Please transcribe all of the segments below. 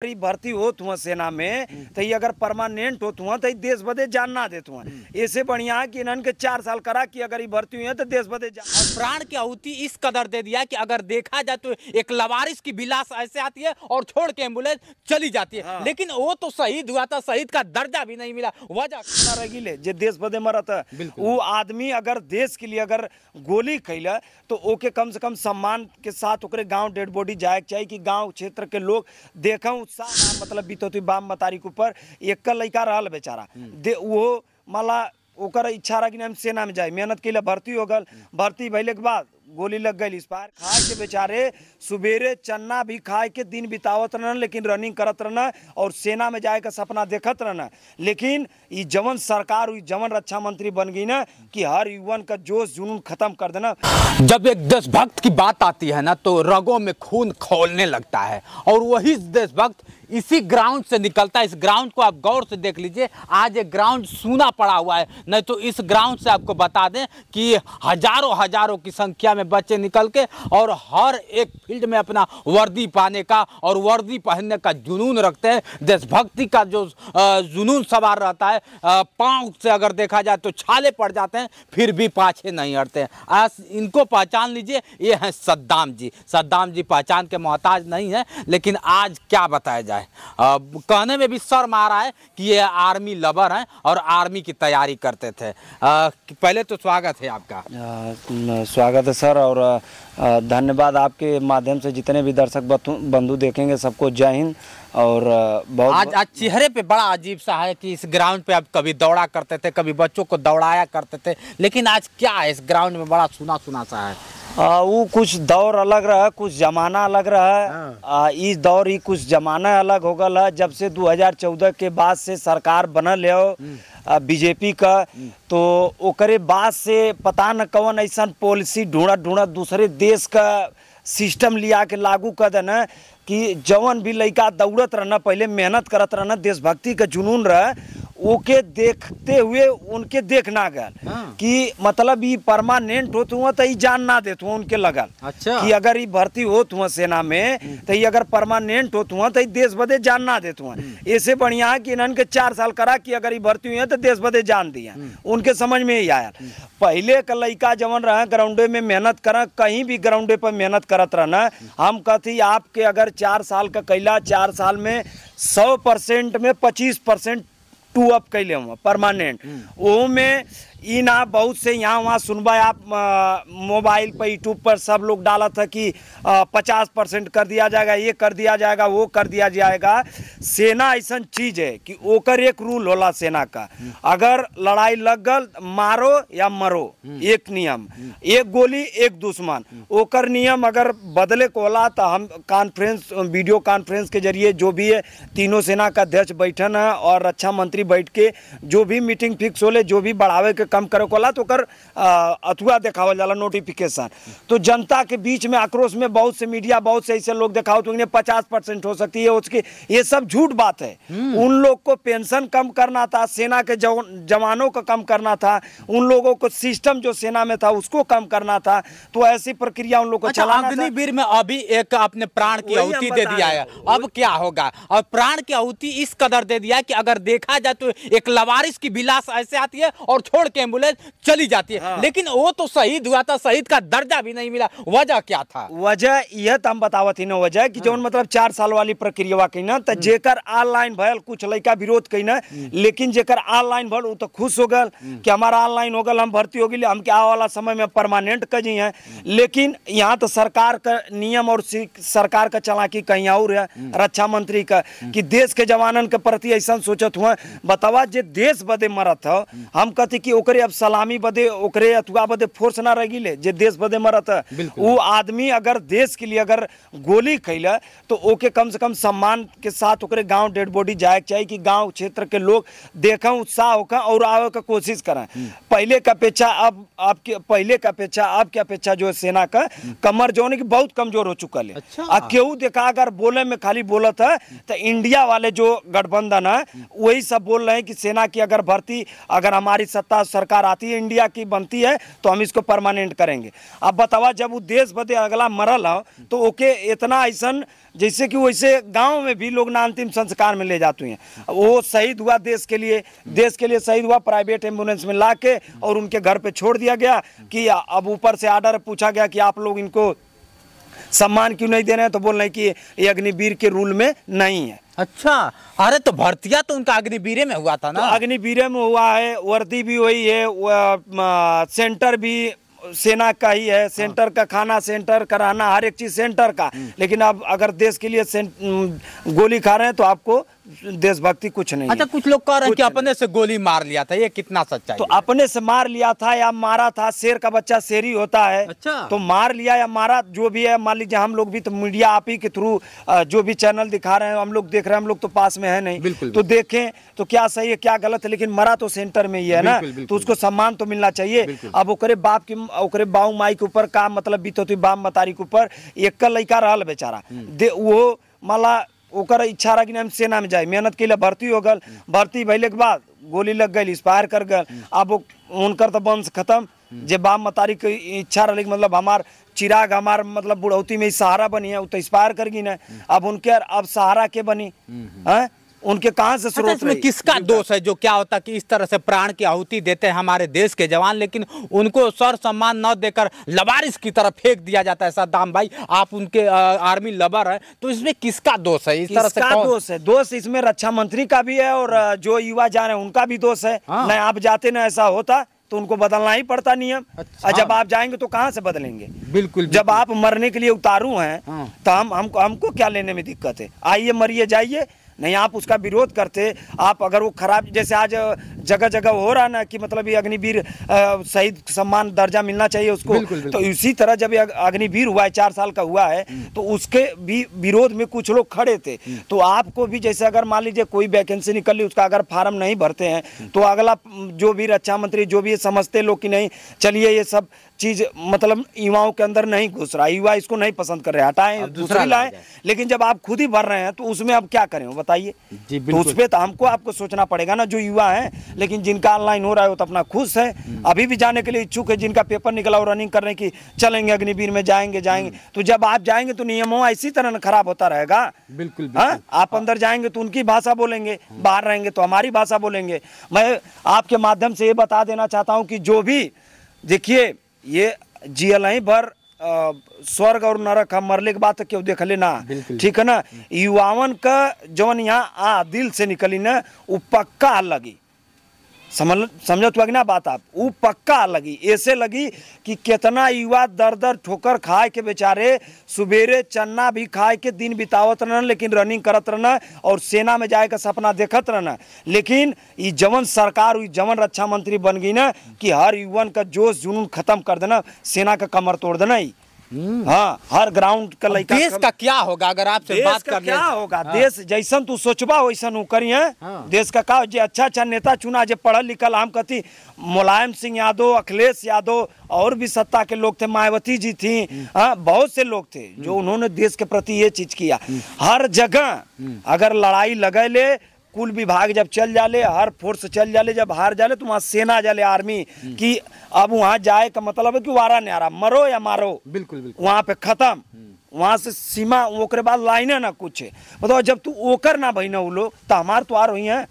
भर्ती होत हुआ सेना में तो ये अगर परमानेंट होत हुआ तो देश बदे जान ना देत हुआ। ऐसे बढ़िया है कि इन्हन के 4 साल करा कि अगर ये भर्ती हुई है तो देश बदे और प्राण की आहुति इस कदर दे दिया कि अगर देखा जाए तो एक लवारिस की विलास ऐसे आती है और छोड़ के एम्बुलेंस चली जाती है। हाँ। लेकिन वो तो शहीद हुआ था, शहीद का दर्जा भी नहीं मिला। वजह रहीले जे देश बदे मरत है वो आदमी अगर देश के लिए अगर गोली कैला तो ओके कम से कम सम्मान के साथ ओकरे गांव डेड बॉडी जाए चाहिए कि गांव क्षेत्र के लोग देखा उत्साह मतलब बीतोती बाम मतारी के ऊपर एक लड़का रहल बेचारा वो माला ओकर इच्छा रहा कि हम सेना में जाए, मेहनत के लिए भर्ती हो गल, भर्ती भैले के बाद गोली लग गई इस पार खाए के बेचारे सुबेरे चन्ना भी खाए के दिन बितावत रहना, लेकिन रनिंग करत रहना और सेना में जाए का सपना देखत रहना। लेकिन ये जवन सरकार हुई, जवन रक्षा मंत्री बन गई ना कि हर युवन का जोश जुनून खत्म कर देना। जब एक देशभक्त की बात आती है ना तो रगों में खून खौलने लगता है और वही देशभक्त इसी ग्राउंड से निकलता है। इस ग्राउंड को आप गौर से देख लीजिए, आज एक ग्राउंड सूना पड़ा हुआ है। नहीं तो इस ग्राउंड से आपको बता दें कि हजारों की संख्या में बच्चे निकल के और हर एक फील्ड में अपना वर्दी पाने का और वर्दी पहनने का जुनून रखते हैं। देशभक्ति का जो जुनून सवार रहता है, पाँव से अगर देखा जाए तो छाले पड़ जाते हैं, फिर भी पाछे नहीं हटते हैं। आज इनको पहचान लीजिए, ये हैं सद्दाम जी। सद्दाम जी पहचान के मोहताज नहीं है, लेकिन आज क्या बताया जाए, कहने में भी शर्म आ रहा है कि ये आर्मी लवर हैं और आर्मी की तैयारी करते थे। पहले तो स्वागत है आपका। स्वागत है सर, और धन्यवाद। आपके माध्यम से जितने भी दर्शक बंधु देखेंगे सबको जय हिंद। और बहुत आज चेहरे पे बड़ा अजीब सा है कि इस ग्राउंड पे आप कभी दौड़ा करते थे, कभी बच्चों को दौड़ाया करते थे, लेकिन आज क्या है इस ग्राउंड में बड़ा सुना सुना सा है। वो कुछ दौर अलग रहा, कुछ जमाना अलग रहा। इस दौर ही कुछ जमाना अलग हो गया है। जब से 2014 के बाद से सरकार बनल है बीजेपी का, तो ओकरे बाद से पता न कौन ऐसा पॉलिसी ढूंढा दूसरे देश का सिस्टम लिया के लागू कर देना कि जवन भी लड़का दौड़त रहना, पहले मेहनत करत रहना, देशभक्ति का जुनून रहा, ओके देखते हुए उनके देखना गया कि मतलब ये परमानेंट होत हुआ तो ये जान ना देत हुआ उनके लगल। अच्छा। कि अगर ये भर्ती होत हुआ सेना में तो ये अगर परमानेंट होत हुआ तो देश बदे जान ना देत हुआ। ऐसे बढ़िया है कि इन्हन के 4 साल करा कि अगर ये भर्ती हुई है तो देश बदे जान दिया। उनके समझ में ही आया। पहले का लड़का जवन रहा ग्राउंडे में मेहनत करा, कहीं भी ग्राउंडे पर मेहनत करत रहना। हम कहती आपके अगर 4 साल का कैला, 4 साल में 100% में 25% टू अप कैले हुआ परमानेंट। वो में ई ना बहुत से यहाँ वहाँ सुनबा आप मोबाइल पर यूट्यूब पर सब लोग डाला था कि 50% कर दिया जाएगा, ये कर दिया जाएगा, वो कर दिया जाएगा। सेना ऐसा चीज है कि ओकर एक रूल होला सेना का, अगर लड़ाई लग गल मारो या मरो, एक नियम, एक गोली एक दुश्मन। ओकर नियम अगर बदले को होला तो हम कॉन्फ्रेंस, वीडियो कॉन्फ्रेंस के जरिए जो भी है तीनों सेना का अध्यक्ष बैठन है और रक्षा मंत्री बैठ के जो भी मीटिंग फिक्स होले, जो भी बढ़ावे के कम करे कोला तो कर अथुआ दिखावल जाला नोटिफिकेशन। तो जनता के बीच में आक्रोश में बहुत से मीडिया, बहुत से ऐसे लोग दिखाओ तो 50% हो सकती है उसकी, ये सब झूठ बात है। उन लोग को पेंशन कम करना था, सेना के जवानों को कम करना था, उन लोगों को सिस्टम जो सेना में था उसको कम करना था। तो ऐसी प्रक्रिया उन लोग को चलाना था। अग्निवीर में अभी एक आपने प्राण की आहुति दे दिया है, अब क्या होगा? और प्राण की आहुति इस कदर दे दिया कि अगर देखा जाए तो एक लवारिस की विलास ऐसे आती है और छोड़ के एम्बुलेंस चली जाती है। हाँ। लेकिन वो तो शहीद हुआ था, शहीद का दर्जा भी नहीं मिला। वजह क्या था? वजह यह तो हम बतावत ही ना वजह कि जौन मतलब 4 साल वाली प्रक्रिया कही ना, तो जेकर ऑनलाइन भयल कुछ लड़का विरोध कही ना, लेकिन जेकर ऑनलाइन भल वो तो खुश हो गल कि हमारा ऑनलाइन हो गल, हम भर्ती हो गई, हम क्या वाला समय में परमानेंट कजी है। लेकिन यहाँ तो सरकार का नियम और सरकार का चालाकी कहीं और है, रक्षा मंत्री का, कि देश के जवानन के प्रति ऐसा सोचत हुआ। बतावा जे देश बदे मरत हो, हम कहते कि ओकरे अब सलामी बदे ओकरे अथवा बदे फोर्स ना रही ले, जे देश बदे मरत है। वो आदमी अगर देश के लिए अगर गोली कैला तो ओके कम से कम सम्मान के साथ ओकरे गांव डेड बॉडी जाए चाहिए कि गांव क्षेत्र के लोग देखें, उत्साह होकर और आवे का कोशिश करें। पहले का अपेक्षा अब की अपेक्षा जो सेना का कमर जो है बहुत कमजोर हो चुका है। अच्छा। केहू देखा अगर बोले में खाली बोलत है तो इंडिया वाले जो गठबंधन है वही सब बोल रहे हैं कि सेना की अगर भर्ती, अगर हमारी सत्ता सरकार आती है, इंडिया की बनती है, तो हम इसको परमानेंट करेंगे। अब बतावा, जब वो देश बदे अगला मरल हो तो ओके इतना ऐसा, जैसे कि वैसे गांव में भी लोग ना अंतिम संस्कार में ले जाते हैं। वो शहीद हुआ देश के लिए शहीद हुआ, प्राइवेट एम्बुलेंस में ला के और उनके घर पे छोड़ दिया गया कि अब ऊपर से आर्डर पूछा गया कि आप लोग इनको सम्मान क्यों नहीं दे रहे हैं, तो बोल रहे हैं कि ये अग्निवीर के रूल में नहीं है। अच्छा, अरे तो भर्तिया तो उनका अग्निवीर में हुआ था ना? तो अग्निवीर में हुआ है, वर्दी भी वही है, सेंटर भी सेना का ही है, सेंटर का खाना, सेंटर का रहना, हर एक चीज सेंटर का। लेकिन अब अगर देश के लिए गोली खा रहे हैं तो आपको देशभक्ति कुछ नहीं। अच्छा, कुछ लोग कह रहे हैं कि अपने से गोली मार लिया था, ये कितना सच्चाई है? तो अपने से मार लिया था या मारा था, शेर का बच्चा शेर ही होता है। अच्छा, तो मार लिया या मारा जो भी है, मान लीजिए हम लोग भी तो मीडिया आप ही के थ्रू जो भी चैनल दिखा रहे हैं हम लोग देख रहे हैं, हम लोग तो पास में है नहीं, बिल्कुल, तो देखें तो क्या सही है क्या गलत है, लेकिन मरा तो सेंटर में ही है ना, तो उसको सम्मान तो मिलना चाहिए। अब ओकरे बाप की, ओकरे बाऊ माई के ऊपर का मतलब बीत होती, बाप मतारी के ऊपर एक लड़का रहल बेचारा, वो माला ओकर इच्छा रहा कि हम सेना में जाए, मेहनत के लिए भर्ती हो गल, भर्ती भैले के बाद गोली लग गई, एक्सपायर कर गल। अब उनकर तो वंश खत्म, जे बाप मतारी की इच्छा रही मतलब हमार चिराग, हमार मतलब बुढ़ौती में सहारा बनी है, वो तो एक्सपायर कर गई ना। अब उनके अब सहारा के बनी है, उनके कहाँ से स्रोत? अच्छा, इसमें किसका दोष है? जो क्या होता कि इस तरह से प्राण की आहुति देते हैं हमारे देश के जवान, लेकिन उनको सर सम्मान न देकर लवारिस की तरफ फेंक दिया जाता है। सद्दाम भाई, आप उनके आर्मी लवर है, तो इसमें किसका दोष है? इस तरह से दोष है? दोष इसमें रक्षा मंत्री का भी है और जो युवा जा रहे हैं उनका भी दोष है। न आप जाते ना ऐसा होता तो उनको बदलना ही पड़ता नियम। अच्छा। जब आप जाएंगे तो कहाँ से बदलेंगे? बिल्कुल। जब आप मरने के लिए उतारू हैं तो हमको क्या लेने में दिक्कत है? आइए मरिए जाइए, नहीं आप उसका विरोध करते। आप अगर वो खराब, जैसे आज जगह जगह हो रहा ना कि मतलब ये अग्निवीर शहीद सम्मान दर्जा मिलना चाहिए उसको, बिल्कुल। तो इसी तरह जब ये अग्निवीर हुआ है, 4 साल का हुआ है, तो उसके भी विरोध में कुछ लोग खड़े थे। तो आपको भी जैसे अगर मान लीजिए कोई वैकेंसी निकल ली, उसका अगर फार्म नहीं भरते हैं तो अगला जो भी रक्षा मंत्री जो भी समझते लोग कि नहीं चलिए ये सब चीज मतलब युवाओं के अंदर नहीं घुस रहा, युवा इसको नहीं पसंद कर रहे, हटाएं दूसरी लाएं। लेकिन जब आप खुद ही भर रहे हैं तो उसमें अब क्या करें बताइए? तो उस पर तो हमको आपको सोचना पड़ेगा ना, जो युवा हैं। लेकिन जिनका ऑनलाइन हो रहा है वो तो अपना खुश है, अभी भी जाने के लिए इच्छुक है, जिनका पेपर निकला और रनिंग करने की चलेंगे अग्निवीर में जाएंगे। तो जब आप जाएंगे तो नियमों इसी तरह खराब होता रहेगा। बिल्कुल। आप अंदर जाएंगे तो उनकी भाषा बोलेंगे, बाहर रहेंगे तो हमारी भाषा बोलेंगे। मैं आपके माध्यम से ये बता देना चाहता हूँ कि जो भी देखिए ये जियल भर स्वर्ग और नरक हम मरले के बाद क्यों देख लेना, ठीक है ना। युवावन का जवन यहाँ दिल से निकली ना वो पक्का लगी, समझो तो ना बात आप, वो पक्का लगी। ऐसे लगी कि कितना युवा दर दर ठोकर खाए के बेचारे सुबेरे चन्ना भी खाए के दिन बितावत रहना, लेकिन रनिंग करत रहना और सेना में जाए का सपना देखत रहना। लेकिन ये जवन सरकार हुई, जवन रक्षा मंत्री बन गई ना कि हर युवन का जोश जुनून खत्म कर देना, सेना का कमर तोड़ देना ही। हाँ, हर ग्राउंड का लड़का। देश का क्या होगा अगर आपसे बात कर क्या होगा? हाँ। देश जैसन तू सोचबा वैसन ऊ करिए। हाँ। देश का का जो अच्छा नेता चुना, जो पढ़ल लिखल, हम कहती मुलायम सिंह यादव, अखिलेश यादव और भी सत्ता के लोग थे, मायावती जी थी, हाँ बहुत से लोग थे जो उन्होंने देश के प्रति ये चीज किया। हर जगह अगर लड़ाई लगे ले, कुल विभाग जब चल जाले, हर फोर्स चल जाले, जब हार जाले तो वहाँ सेना जाले, आर्मी की अब वहाँ जाए का मतलब है कि वारा न्यारा, मरो या मारो। बिल्कुल। वहाँ पे खत्म, वहाँ से सीमा, ओकरे बाद लाइने ना कुछ है। मतलब जब तू ओकर ना भाई ना वो लोग तो हमार तो आ रही है।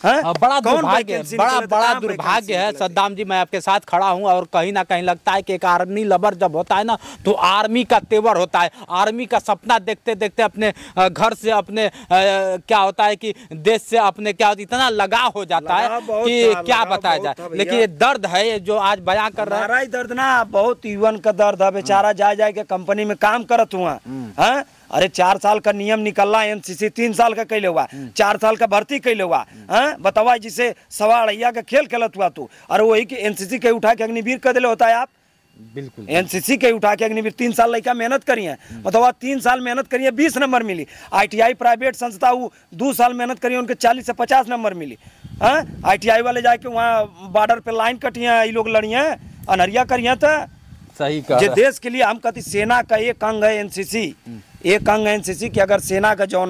बड़ा दुर्भाग्य है सद्दाम जी, मैं आपके साथ खड़ा हूं और कहीं ना कहीं लगता है कि एक आर्मी लवर जब होता है ना तो आर्मी का तेवर होता है, आर्मी का सपना देखते देखते अपने घर से, अपने क्या होता है कि देश से अपने क्या इतना लगाव हो जाता है कि क्या बताया जाए। लेकिन ये दर्द है जो आज बयां कर रहा है, दर्द ना बहुत युवन का दर्द है। बेचारा जाए के कंपनी में काम करत हुआ, अरे 4 साल का नियम निकलना, एनसीसी 3 साल का कैले हुआ, 4 साल का भर्ती कैले हुआ, बतावा जिसे सवा अड़ैया का खेल खेलत हुआ तू, और वही कि एनसीसी के उठा के अग्निवीर कर दिले होता है आप। बिल्कुल, एनसीसी के उठा के अग्निवीर 3 साल लड़का मेहनत करिए, बतावा 3 साल मेहनत करिए 20 नंबर मिली। ITI प्राइवेट संस्था वो 2 साल मेहनत करिए, उनके 40 से 50 नंबर मिली। ITI वाले जाके वहाँ बॉर्डर पे लाइन कटिए, ये लोग लड़िए, अनहरिया करिए। तो सही जे देश के लिए हम कहती सेना का एक अंग है एनसीसी, एक अंग है एनसीसी कि अगर सेना का जो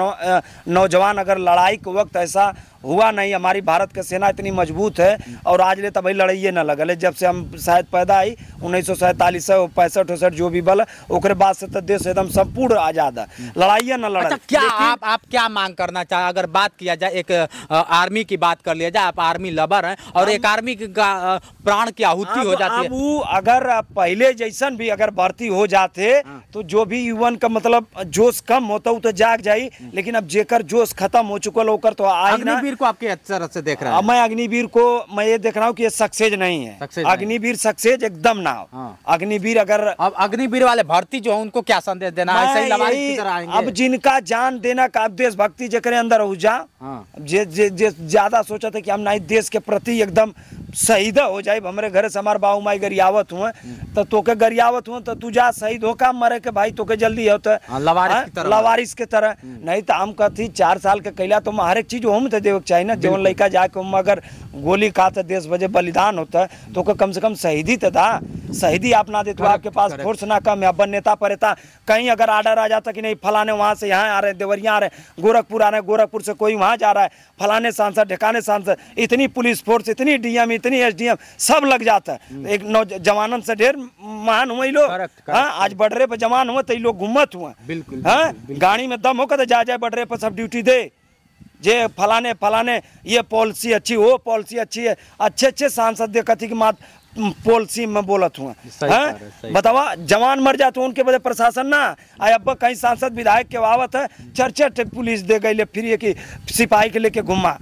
नौजवान अगर लड़ाई के वक्त ऐसा हुआ नहीं। हमारी भारत की सेना इतनी मजबूत है और आज ले तब लड़ाइए न लगल है। जब से हम शायद पैदा आई 1947 से 65-68 जो भी बल ओकरे बाद से तो देश एकदम संपूर्ण आजाद है, लड़ाइए न लड़ा। अच्छा, क्या आप क्या मांग करना चाहे? अगर बात किया जाए एक आर्मी की बात कर लिया जाए, आप आर्मी लवर हैं और एक आर्मी का प्राण की आहुति हो जाती है। अब वो अगर पहले जैसन भी अगर भर्ती हो जाते तो जो भी युवन का मतलब जोश कम होता तो जाग जाई, लेकिन अब जेकर जोश खत्म हो चुका होकर तो आई ना। अग्निवीर को आपके तरह से देख रहा है? मैं अग्निवीर को मैं ये देख रहा हूँ कि ये सक्सेस नहीं है। अग्निवीर सक्सेस एकदम ना हो। अग्निवीर अगर अब अग्निवीर वाले भर्ती जो है उनको क्या संदेश देना? ऐसे ही लवारिस की तरह आएंगे? अब जिनका जान देना का देशभक्ति जेकरे अंदर हो जा, जे ज्यादा सोचा था कि हम नहीं देश के प्रति एकदम शहीद हो जाए। हमारे घर से हमारे बाबू माई गरियावत हुए तो तोके गरियावत हुए तो तू जा शहीद हो का मरे के भाई तोके जल्दी होता है लवारिस के तरह। नहीं तो हम कहती 4 साल के कैला तो हर एक चीज हम तो देवे चाहिए ना। जवन लड़का जाके अगर गोली खा तो देश बजे बलिदान होता है तो कम से कम शहीदी तो था। शहीदी आप ना दे तो आपके पास फोर्स ना कम है। अपन नेता परेता कहीं अगर आर्डर आ जाता कि नहीं फलाने वहां से यहाँ आ रहे, देवरिया आ रहे, गोरखपुर आ रहे, गोरखपुर से कोई वहां जा रहा है, फलाने सांसद ढिकाने सांसद, इतनी पुलिस फोर्स, इतनी डीएम, इतनी एसडीएम सब लग जाता है। एक नौजवानन से ढेर महान हुए लोग। आज बॉर्डर पे जवान हुए तो लोग घूमत हुए। बिल्कुल गाड़ी में दम होकर तो जा बॉर्डर पर सब ड्यूटी दे जे फलाने फलाने ये पॉलिसी अच्छी, वो पॉलिसी अच्छी है। अच्छे सांसद दे कथी की मात पॉलिसी में बोलत हुआ है। बतावा जवान मर जाते उनके वजह प्रशासन ना आए। अब कहीं सांसद विधायक के आवत है चर्चा पुलिस दे गई फिर ये कि सिपाही के लेके घुमा।